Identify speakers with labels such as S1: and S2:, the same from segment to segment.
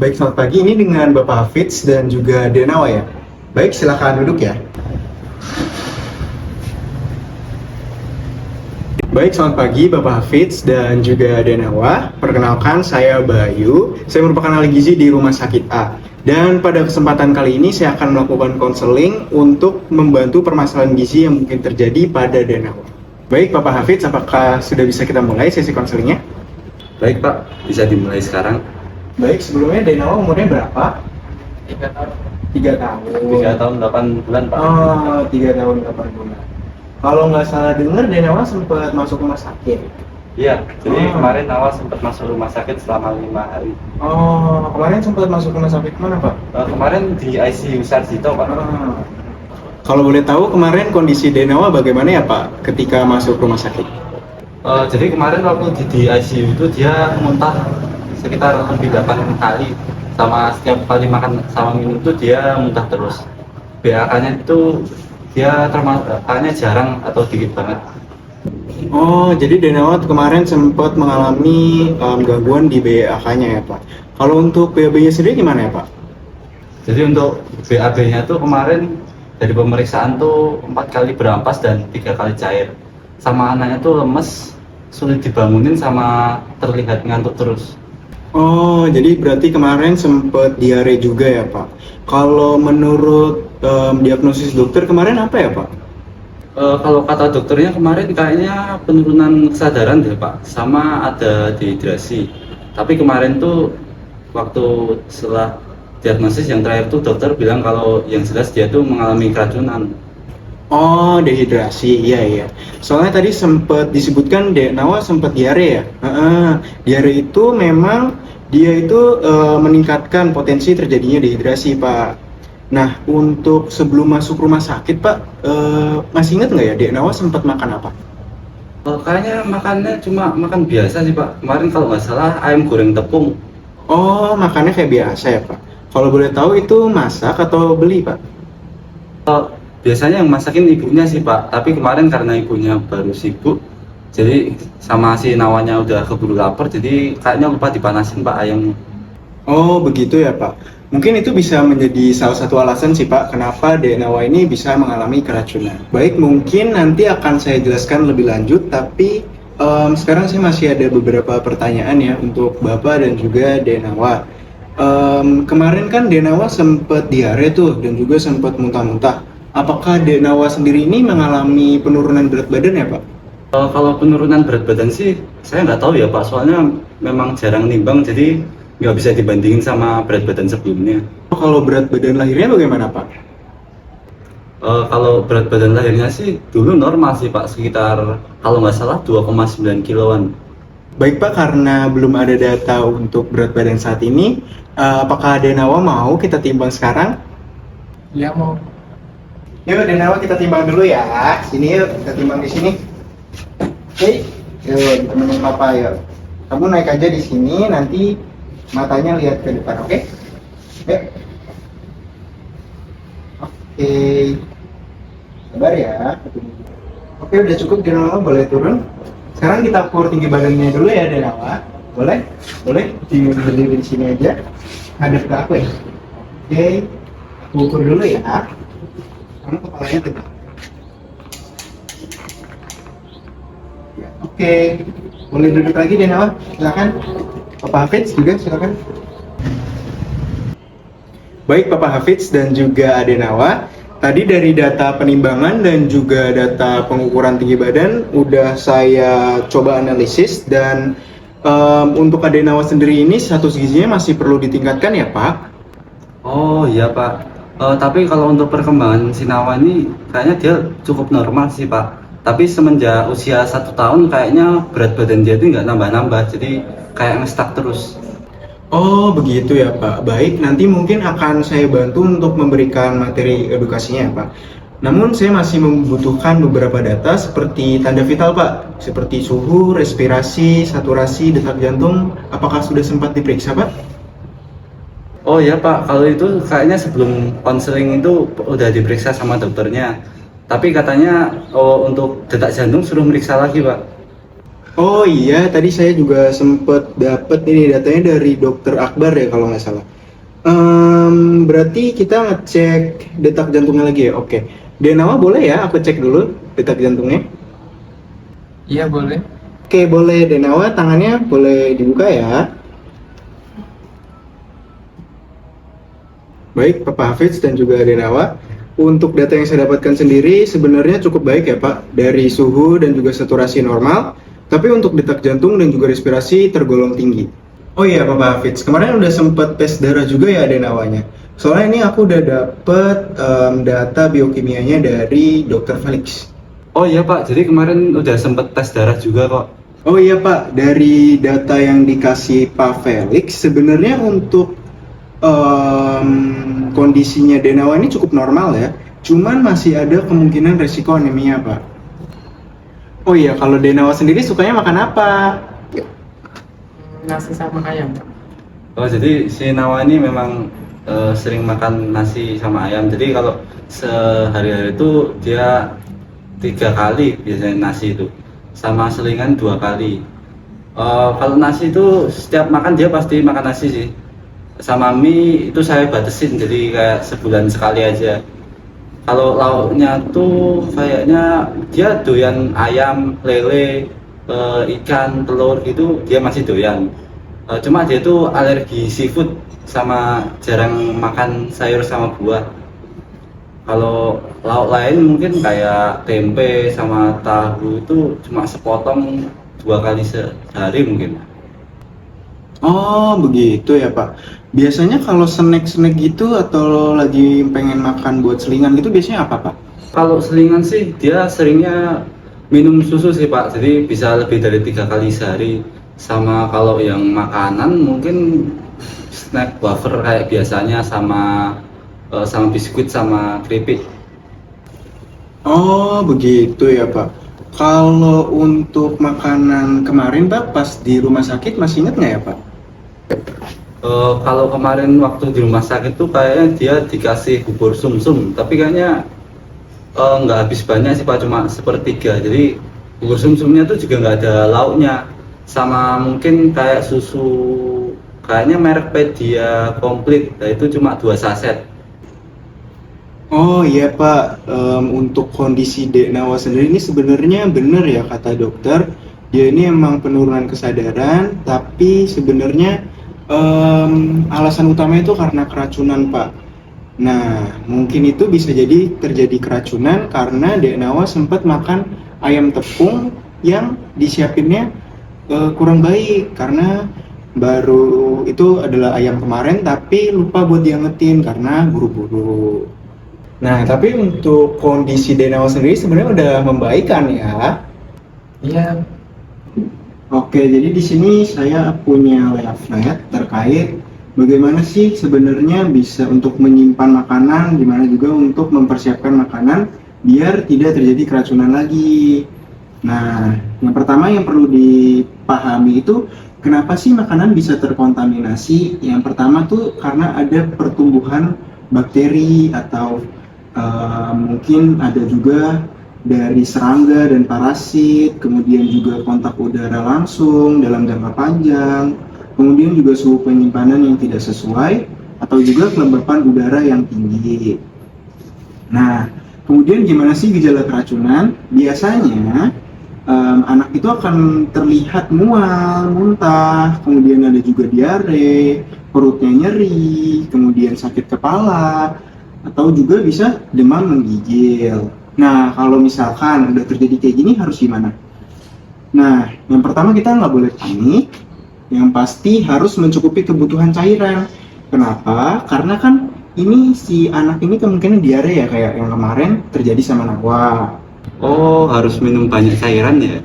S1: Baik, selamat pagi. Ini dengan Bapak Hafiz dan juga Denawa ya. Baik, silakan duduk ya. Baik, selamat pagi Bapak Hafiz dan juga Denawa. Perkenalkan, saya Bayu. Saya merupakan ahli gizi di Rumah Sakit A. Dan pada kesempatan kali ini saya akan melakukan konseling untuk membantu permasalahan gizi yang mungkin terjadi pada Denawa. Baik, Bapak Hafiz, apakah sudah bisa kita mulai sesi konselingnya?
S2: Baik Pak, bisa dimulai sekarang.
S1: Baik, sebelumnya Denawa umurnya berapa?
S2: 3 tahun.
S1: 3 tahun.
S2: 3 tahun 8 bulan Pak.
S1: Oh, 3 tahun 8 bulan. Kalau nggak salah dengar, Denawa sempat masuk rumah sakit.
S2: Iya, jadi
S1: Oh.
S2: kemarin awal sempat masuk rumah sakit selama 5 hari.
S1: Oh, kemarin sempat masuk rumah sakit mana, Pak?
S2: Kemarin di ICU Sarjito Pak.
S1: Ah. Kalau boleh tahu, kemarin kondisi Denawa bagaimana ya, Pak, ketika masuk rumah sakit?
S2: Jadi kemarin waktu di ICU itu dia muntah sekitar lebih 8 kali. Sama setiap kali makan sama minum itu dia muntah terus. BAK-nya itu dia termasuknya jarang atau dikit banget.
S1: Oh, jadi Denawa kemarin sempat mengalami gangguan di BAK-nya ya, Pak. Kalau untuk BAB-nya sendiri gimana ya, Pak?
S2: Jadi untuk BAB-nya tuh kemarin dari pemeriksaan tuh 4 kali berampas dan 3 kali cair. Sama anaknya tuh lemes, sulit dibangunin sama terlihat ngantuk terus.
S1: Oh, jadi berarti kemarin sempat diare juga ya, Pak. Kalau menurut diagnosis dokter kemarin apa ya, Pak?
S2: Kalau kata dokternya kemarin kayaknya penurunan kesadaran deh Pak, sama ada dehidrasi. Tapi kemarin tuh waktu setelah diagnosis yang terakhir tuh dokter bilang kalau yang jelas dia tuh mengalami keracunan.
S1: Oh, dehidrasi, iya iya. Soalnya tadi sempat disebutkan Denawa sempat diare ya. Diare itu memang dia itu meningkatkan potensi terjadinya dehidrasi, Pak. Nah, untuk sebelum masuk rumah sakit, Pak, masih ingat nggak ya Denawa sempat makan apa?
S2: Kayaknya makannya cuma makan biasa sih Pak. Kemarin kalau nggak salah ayam goreng tepung.
S1: Oh, makannya kayak biasa ya, Pak. Kalau boleh tahu itu masak atau beli, Pak?
S2: Biasanya yang masakin ibunya sih Pak, tapi kemarin karena ibunya baru sibuk, jadi sama si Nawanya udah keburu lapar, jadi kayaknya lupa dipanasin Pak ayamnya.
S1: Oh, begitu ya, Pak. Mungkin itu bisa menjadi salah satu alasan sih, Pak, kenapa Denawa ini bisa mengalami keracunan. Baik, mungkin nanti akan saya jelaskan lebih lanjut, tapi sekarang saya masih ada beberapa pertanyaan ya untuk Bapak dan juga Denawa. Kemarin kan Denawa sempat diare tuh dan juga sempat muntah-muntah. Apakah Denawa sendiri ini mengalami penurunan berat badan ya, Pak?
S2: Kalau penurunan berat badan sih, saya nggak tahu ya Pak, soalnya memang jarang nimbang, jadi nggak bisa dibandingin sama berat badan sebelumnya.
S1: Kalau berat badan lahirnya bagaimana, Pak?
S2: Kalau berat badan lahirnya sih dulu normal sih Pak, sekitar kalau nggak salah 2,9 kiloan.
S1: Baik, Pak, karena belum ada data untuk berat badan saat ini, apakah Denawa mau kita timbang sekarang?
S3: Ya mau.
S1: Yuk, Denawa kita timbang dulu ya. Sini yuk, kita timbang di sini. Oke, yuk temenin Papa yuk. Kamu naik aja di sini, nanti matanya lihat ke depan, oke? Yuk. Oke. Sabar ya. Oke, udah cukup Denawa, boleh turun. Sekarang kita ukur tinggi badannya dulu ya Denawa. Boleh? Boleh? Berdiri di sini aja. Hadap ke aku ya. Oke. Ukur dulu ya. Kamu kepalanya tegak. Ya, oke. Boleh duduk lagi Denawa, silakan. Papa Hafiz juga silakan. Baik Papa Hafiz dan juga Adenawa, tadi dari data penimbangan dan juga data pengukuran tinggi badan udah saya coba analisis dan untuk Adenawa sendiri ini status gizinya masih perlu ditingkatkan ya Pak?
S2: Oh iya Pak. Tapi kalau untuk perkembangan si Nawa ini kayaknya dia cukup normal sih Pak. Tapi semenjak usia 1 tahun kayaknya berat badan dia itu nggak nambah-nambah, jadi kayak nge-stuck terus.
S1: Oh begitu ya Pak. Baik, nanti mungkin akan saya bantu untuk memberikan materi edukasinya ya Pak. Namun saya masih membutuhkan beberapa data seperti tanda vital Pak, seperti suhu, respirasi, saturasi, detak jantung. Apakah sudah sempat diperiksa Pak?
S2: Oh ya Pak, kalau itu kayaknya sebelum konseling itu udah diperiksa sama dokternya. Tapi katanya untuk detak jantung suruh meriksa lagi Pak.
S1: Oh iya, tadi saya juga sempet dapet ini datanya dari Dokter Akbar ya kalau nggak salah. Berarti kita ngecek detak jantungnya lagi ya? Oke. Denawa boleh ya aku cek dulu detak jantungnya?
S3: Iya boleh.
S1: Oke, boleh. Denawa tangannya boleh dibuka ya. Baik, Bapak Hafiz dan juga Denawa. Untuk data yang saya dapatkan sendiri sebenarnya cukup baik ya Pak, dari suhu dan juga saturasi normal, tapi untuk detak jantung dan juga respirasi tergolong tinggi. Oh iya Bapak Hafiz, kemarin udah sempet tes darah juga ya Denawanya. Soalnya ini aku udah dapet data biokimianya dari Dokter Felix.
S2: Oh iya Pak, jadi kemarin udah sempet tes darah juga kok.
S1: Oh iya Pak, dari data yang dikasih Pak Felix, sebenarnya untuk kondisinya Denawa ini cukup normal ya. Cuman masih ada kemungkinan resiko anemia Pak. Oh iya, kalau Denawa sendiri sukanya makan apa?
S3: Nasi sama ayam.
S2: Oh jadi si Nawa ini memang sering makan nasi sama ayam. Jadi kalau sehari-hari itu dia 3 kali biasanya nasi itu, sama selingan 2 kali. Kalau nasi itu setiap makan dia pasti makan nasi sih. Sama mie itu saya batasin jadi kayak sebulan sekali aja. Kalau lauknya tuh kayaknya dia doyan ayam, lele, ikan, telur gitu dia masih doyan. Cuma dia tuh alergi seafood sama jarang makan sayur sama buah. Kalau lauk lain mungkin kayak tempe sama tahu itu cuma sepotong 2 kali sehari mungkin.
S1: Oh begitu ya Pak. Biasanya kalau snack-snack gitu atau lagi pengen makan buat selingan gitu biasanya apa Pak?
S2: Kalau selingan sih dia seringnya minum susu sih Pak, jadi bisa lebih dari 3 kali sehari. Sama kalau yang makanan mungkin snack wafer kayak biasanya sama sama biskuit sama keripik.
S1: Oh begitu ya Pak. Kalau untuk makanan kemarin Pak pas di rumah sakit masih ingat nggak ya Pak?
S2: Kalau kemarin waktu di rumah sakit tuh kayaknya dia dikasih bubur sumsum, tapi kayaknya nggak habis banyak sih Pak, cuma sepertiga. Jadi bubur sumsumnya tuh juga nggak ada lauknya, sama mungkin kayak susu, kayaknya merek Pedia komplit, nah itu cuma 2 saset.
S1: Oh iya Pak, untuk kondisi Dek Nawa sendiri ini sebenarnya benar ya kata dokter. Dia ini emang penurunan kesadaran, tapi sebenarnya alasan utamanya itu karena keracunan Pak. Nah, mungkin itu bisa jadi terjadi keracunan karena Dek Nawa sempat makan ayam tepung yang disiapinnya kurang baik karena baru itu adalah ayam kemarin tapi lupa buat diangetin karena buru-buru. Nah, tapi untuk kondisi Dek Nawa sendiri sebenarnya udah membaik kan ya?
S3: Iya.
S1: Oke, jadi di sini saya punya leaflet terkait bagaimana sih sebenarnya bisa untuk menyimpan makanan, gimana juga untuk mempersiapkan makanan biar tidak terjadi keracunan lagi. Nah, yang pertama yang perlu dipahami itu kenapa sih makanan bisa terkontaminasi? Yang pertama tuh karena ada pertumbuhan bakteri atau mungkin ada juga dari serangga dan parasit, kemudian juga kontak udara langsung dalam jangka panjang, kemudian juga suhu penyimpanan yang tidak sesuai, atau juga kelembapan udara yang tinggi. Nah, kemudian gimana sih gejala keracunan? Biasanya anak itu akan terlihat mual, muntah, kemudian ada juga diare, perutnya nyeri, kemudian sakit kepala, atau juga bisa demam menggigil. Nah, kalau misalkan udah terjadi kayak gini harus gimana? Nah, yang pertama kita nggak boleh panik. Yang pasti harus mencukupi kebutuhan cairan. Kenapa? Karena kan ini si anak ini kemungkinan diare ya kayak yang kemarin terjadi sama Nawa.
S2: Oh, harus minum banyak cairan ya?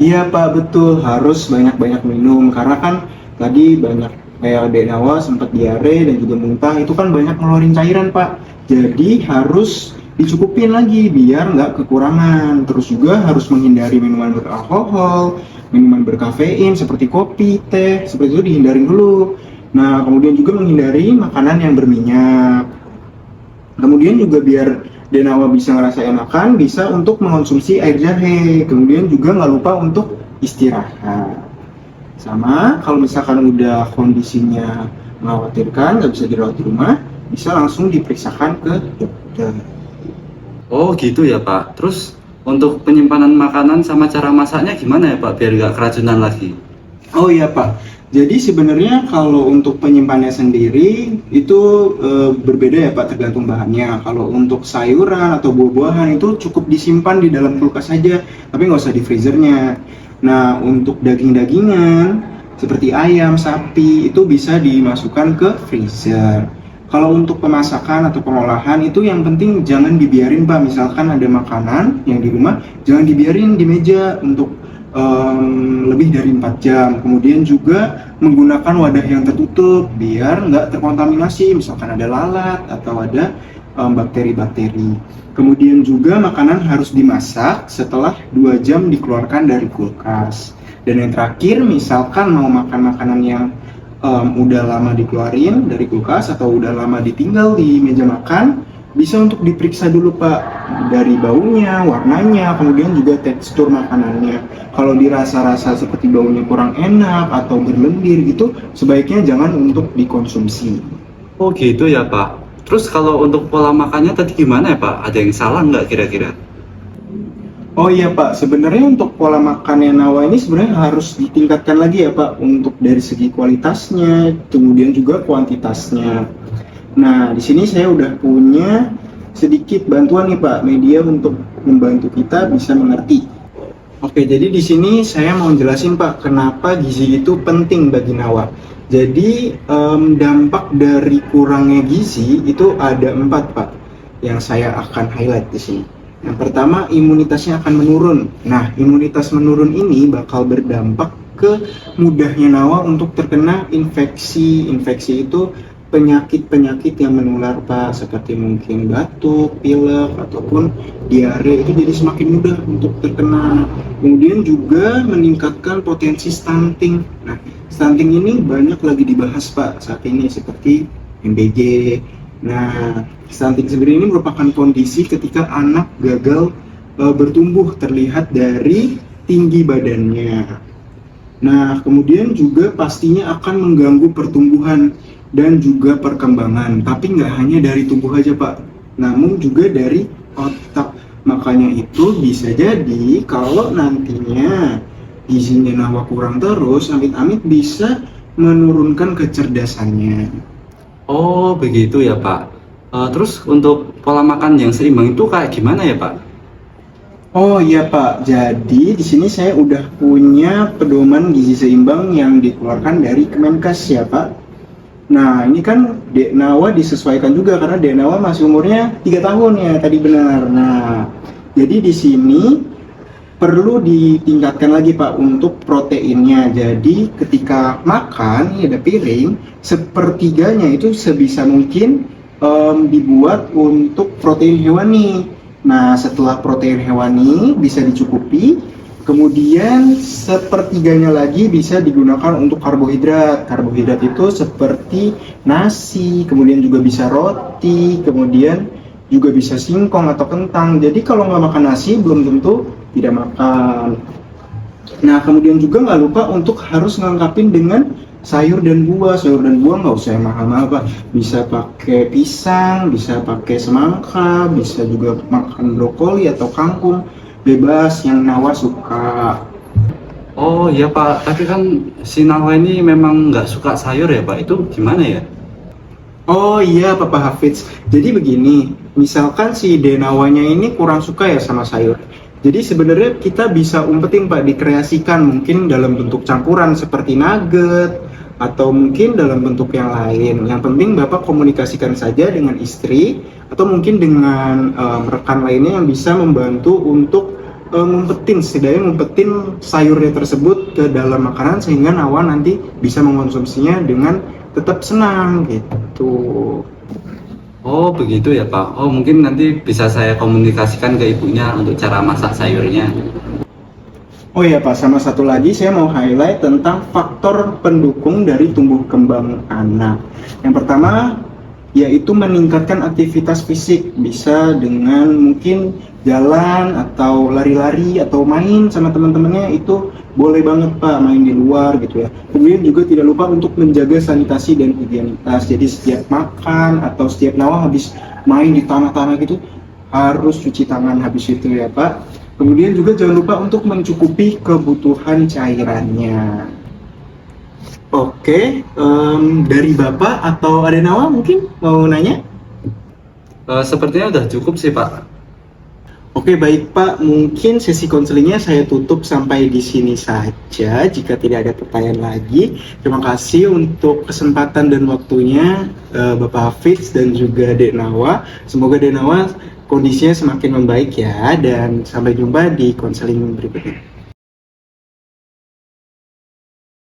S1: Iya Pak, betul. Harus banyak-banyak minum. Karena kan tadi banyak kayak Dek Nawa sempat diare dan juga muntah. Itu kan banyak ngeluarin cairan Pak. Jadi harus dicukupin lagi biar nggak kekurangan. Terus juga harus menghindari minuman beralkohol, minuman berkafein seperti kopi, teh, seperti itu dihindarin dulu. Nah, kemudian juga menghindari makanan yang berminyak. Kemudian juga biar Denawa bisa ngerasa enakan, bisa untuk mengonsumsi air jahe. Kemudian juga nggak lupa untuk istirahat. Sama kalau misalkan udah kondisinya mengkhawatirkan, nggak bisa dirawat di rumah, bisa langsung diperiksakan ke dokter.
S2: Oh gitu ya Pak. Terus untuk penyimpanan makanan sama cara masaknya gimana ya Pak biar nggak keracunan lagi?
S1: Oh iya Pak, jadi sebenarnya kalau untuk penyimpanannya sendiri itu berbeda ya Pak, tergantung bahannya. Kalau untuk sayuran atau buah-buahan itu cukup disimpan di dalam kulkas saja, tapi nggak usah di freezernya. Nah untuk daging-dagingan seperti ayam, sapi itu bisa dimasukkan ke freezer. Kalau untuk pemasakan atau pengolahan itu yang penting jangan dibiarin Pak, misalkan ada makanan yang di rumah jangan dibiarin di meja untuk lebih dari 4 jam. Kemudian juga menggunakan wadah yang tertutup biar nggak terkontaminasi, misalkan ada lalat atau ada bakteri-bakteri. Kemudian juga makanan harus dimasak setelah 2 jam dikeluarkan dari kulkas. Dan yang terakhir, misalkan mau makan makanan yang udah lama dikeluarin dari kulkas atau udah lama ditinggal di meja makan, bisa untuk diperiksa dulu Pak, dari baunya, warnanya, kemudian juga tekstur makanannya. Kalau dirasa-rasa seperti baunya kurang enak atau berlendir gitu, sebaiknya jangan untuk dikonsumsi.
S2: Oh gitu ya Pak. Terus kalau untuk pola makannya tadi gimana ya Pak? Ada yang salah nggak kira-kira?
S1: Oh iya Pak, sebenarnya untuk pola makannya Nawa ini sebenarnya harus ditingkatkan lagi ya Pak, untuk dari segi kualitasnya, kemudian juga kuantitasnya. Nah, di sini saya udah punya sedikit bantuan nih Pak, media untuk membantu kita bisa mengerti. Oke, jadi di sini saya mau jelasin Pak, kenapa gizi itu penting bagi Nawa. Jadi dampak dari kurangnya gizi itu ada 4 Pak, yang saya akan highlight di sini. Yang pertama, imunitasnya akan menurun. Nah, imunitas menurun ini bakal berdampak ke mudahnya Nawa untuk terkena infeksi. Infeksi itu penyakit-penyakit yang menular Pak, seperti mungkin batuk, pilek, ataupun diare itu jadi semakin mudah untuk terkena. Kemudian juga meningkatkan potensi stunting. Nah, stunting ini banyak lagi dibahas Pak saat ini, seperti MBG. Nah, stunting sebenarnya ini merupakan kondisi ketika anak gagal bertumbuh terlihat dari tinggi badannya. Nah, kemudian juga pastinya akan mengganggu pertumbuhan dan juga perkembangan, tapi nggak hanya dari tubuh aja Pak, namun juga dari otak. Makanya itu bisa jadi kalau nantinya gizinya Nawa kurang terus, amit-amit bisa menurunkan kecerdasannya.
S2: Oh begitu ya Pak. Terus untuk pola makan yang seimbang itu kayak gimana ya Pak?
S1: Oh iya Pak, jadi di sini saya udah punya pedoman gizi seimbang yang dikeluarkan dari Kemenkes ya Pak. Nah, ini kan Dek Nawa disesuaikan juga karena Dek Nawa masih umurnya 3 tahun ya, tadi benar. Nah, jadi di sini perlu ditingkatkan lagi Pak untuk proteinnya. Jadi ketika makan, ini ada piring, sepertiganya itu sebisa mungkin dibuat untuk protein hewani. Nah, setelah protein hewani bisa dicukupi, kemudian sepertiganya lagi bisa digunakan untuk karbohidrat. Karbohidrat itu seperti nasi, kemudian juga bisa roti, kemudian juga bisa singkong atau kentang. Jadi kalau nggak makan nasi belum tentu tidak makan. Nah, kemudian juga nggak lupa untuk harus ngelengkapin dengan sayur dan buah. Sayur dan buah nggak usah yang mahal-mahal Pak. Bisa pakai pisang, bisa pakai semangka, bisa juga makan brokoli atau kangkung. Bebas yang Nawa suka.
S2: Oh iya Pak, tapi kan si Nawa ini memang nggak suka sayur ya Pak, itu gimana ya?
S1: Oh iya Papa Hafiz, jadi begini, misalkan si Denawanya ini kurang suka ya sama sayur. Jadi sebenarnya kita bisa umpetin Pak, dikreasikan mungkin dalam bentuk campuran seperti nugget atau mungkin dalam bentuk yang lain. Yang penting Bapak komunikasikan saja dengan istri atau mungkin dengan rekan lainnya yang bisa membantu untuk ngumpetin sayurnya tersebut ke dalam makanan sehingga Nawa nanti bisa mengkonsumsinya dengan tetap senang gitu.
S2: Oh begitu ya Pak. Oh mungkin nanti bisa saya komunikasikan ke ibunya untuk cara masak sayurnya.
S1: Oh iya Pak, sama satu lagi saya mau highlight tentang faktor pendukung dari tumbuh kembang anak. Yang pertama, yaitu meningkatkan aktivitas fisik, bisa dengan mungkin jalan atau lari-lari atau main sama teman-temannya, itu boleh banget Pak, main di luar gitu ya. Kemudian juga tidak lupa untuk menjaga sanitasi dan higienitas, jadi setiap makan atau setiap Nawa habis main di tanah-tanah gitu harus cuci tangan habis itu ya Pak. Kemudian juga jangan lupa untuk mencukupi kebutuhan cairannya. Oke, dari Bapak atau ada Nawa mungkin mau nanya?
S2: Sepertinya udah cukup sih Pak.
S1: Oke, baik Pak, mungkin sesi konselingnya saya tutup sampai di sini saja. Jika tidak ada pertanyaan lagi, terima kasih untuk kesempatan dan waktunya Bapak Hafiz dan juga Dek Nawa. Semoga Dek Nawa kondisinya semakin membaik ya, dan sampai jumpa di konseling berikutnya.